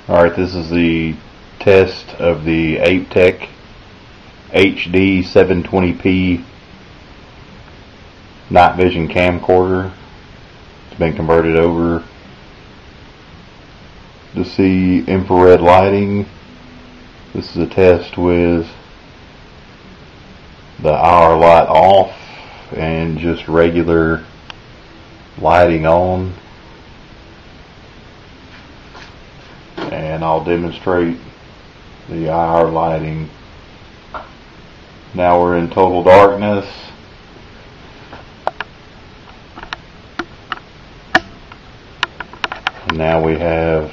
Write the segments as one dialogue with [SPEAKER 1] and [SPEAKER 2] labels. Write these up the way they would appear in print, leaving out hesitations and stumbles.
[SPEAKER 1] Alright, this is the test of the Aiptek HD 720p night vision camcorder. It's been converted over to see infrared lighting. This is a test with the IR light off and just regular lighting on. And I'll demonstrate the IR lighting. Now we're in total darkness. And now we have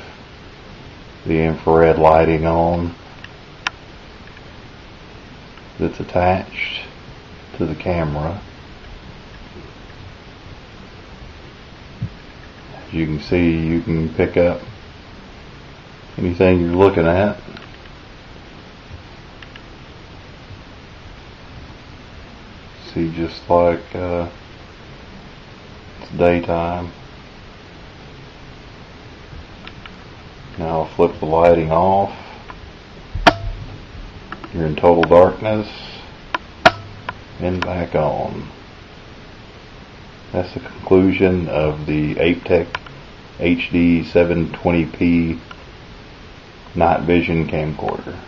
[SPEAKER 1] the infrared lighting on that's attached to the camera. As you can see, you can pick up anything you're looking at. See, just like it's daytime. Now I'll flip the lighting off. You're in total darkness and back on. That's the conclusion of the Aiptek HD 720p night vision camcorder.